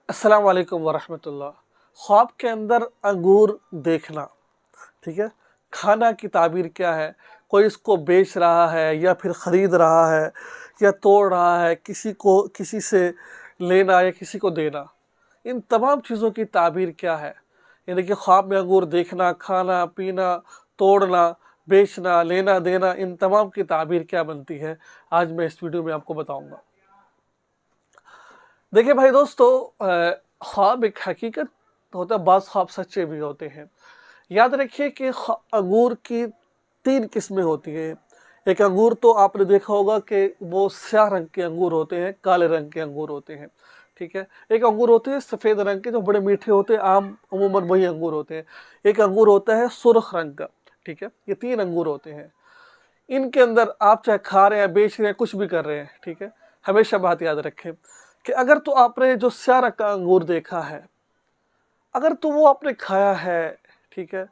अस्सलाम वालेकुम वरहमतुल्लाह। ख्वाब के अंदर अंगूर देखना, ठीक है। खाना की ताबीर क्या है? कोई इसको बेच रहा है या फिर ख़रीद रहा है या तोड़ रहा है, किसी को किसी से लेना या किसी को देना, इन तमाम चीज़ों की ताबीर क्या है? यानी कि ख्वाब में अंगूर देखना, खाना पीना, तोड़ना, बेचना, लेना देना, इन तमाम की ताबीर क्या बनती है, आज मैं इस वीडियो में आपको बताऊँगा। देखिए भाई दोस्तों, ख्वाब एक हकीकत होता है, बाज़ ख्वाब सच्चे भी होते हैं। याद रखिए कि अंगूर की 3 किस्में होती हैं। एक अंगूर तो आपने देखा होगा कि वो स्याह रंग के अंगूर होते हैं, काले रंग के अंगूर होते हैं, ठीक है। एक अंगूर होते हैं सफ़ेद रंग के, जो बड़े मीठे होते हैं, अमूमन वही अंगूर होते हैं। एक अंगूर होता है सुर्ख रंग का, ठीक है। ये 3 अंगूर होते हैं। इनके अंदर आप चाहे खा रहे हैं, बेच रहे हैं, कुछ भी कर रहे हैं, ठीक है। हमेशा बात याद रखें कि अगर तो आपने जो स्याह रंग का अंगूर देखा है, अगर तो वो आपने खाया है, ठीक है,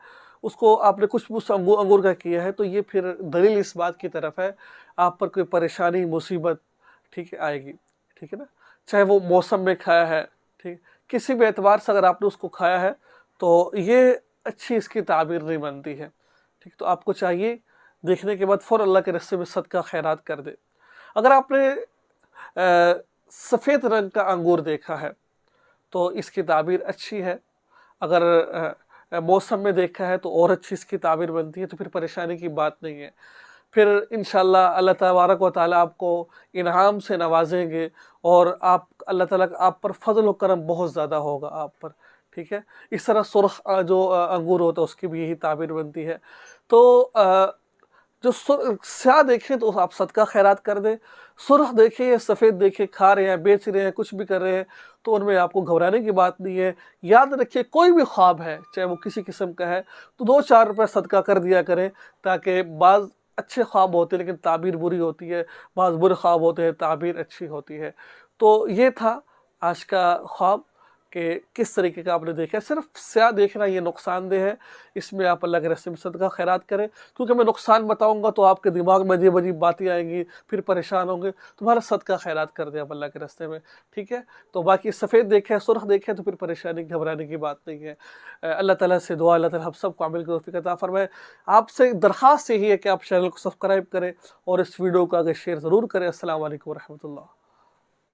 उसको आपने कुछ भी उस अंगूर का किया है, तो ये फिर दलील इस बात की तरफ है, आप पर कोई परेशानी, मुसीबत, ठीक है, आएगी, ठीक है ना। चाहे वो मौसम में खाया है, ठीक, किसी भी एतबार से अगर आपने उसको खाया है, तो ये अच्छी इसकी ताबीर नहीं बनती है, ठीक। तो आपको चाहिए देखने के बाद फ़ौरन अल्लाह के रास्ते में सदका खैरात कर दे। अगर आपने सफ़ेद रंग का अंगूर देखा है, तो इसकी ताबीर अच्छी है। अगर मौसम में देखा है तो और अच्छी इसकी ताबीर बनती है, तो फिर परेशानी की बात नहीं है। फिर इंशाअल्लाह अल्लाह तबारक व तआला आपको इनाम से नवाज़ेंगे और अल्लाह ताला का आप पर फ़ज़ल व करम बहुत ज़्यादा होगा आप पर, ठीक है। इस तरह सुर्ख़ जो अंगूर होता है, उसकी भी यही ताबीर बनती है। तो जो स्याह देखें तो आप सदका खैरात कर दें, सुर्ख देखें या सफ़ेद देखें, खा रहे हैं, बेच रहे हैं, कुछ भी कर रहे हैं, तो उनमें आपको घबराने की बात नहीं है। याद रखिए, कोई भी ख्वाब है, चाहे वो किसी किस्म का है, तो 2-4 रुपए सदका कर दिया करें, ताकि बाज़ अच्छे ख्वाब होते हैं लेकिन ताबीर बुरी होती है, बाज़ बुरे ख्वाब होते हैं, ताबीर अच्छी होती है। तो ये था आज का ख्वाब कि किस तरीके का आपने देखा है। सिर्फ स्याह देखना ये नुकसानदेह है, इसमें आप अल्लाह के रास्ते में सदका खैरात करें, क्योंकि मैं नुकसान बताऊँगा तो आपके दिमाग में अजीब-अजीब बातें आएँगी, फिर परेशान होंगे। तुम्हारा सदका खैरात कर दें आप अल्लाह के रास्ते में, ठीक है। तो बाकी सफ़ेद देखें, सुर्ख देखें, तो फिर परेशानी घबराने की बात नहीं है। अल्लाह ताला से दुआ, अल्लाह ताला हम सबको अमल की तौफ़ीक़ अता फ़रमाए। आपसे दरख़्वास्त यही है कि आप चैनल को सब्सक्राइब करें और इस वीडियो को आगे शेयर ज़रूर करें। अस्सलाम वालेकुम व रहमतुल्लाह।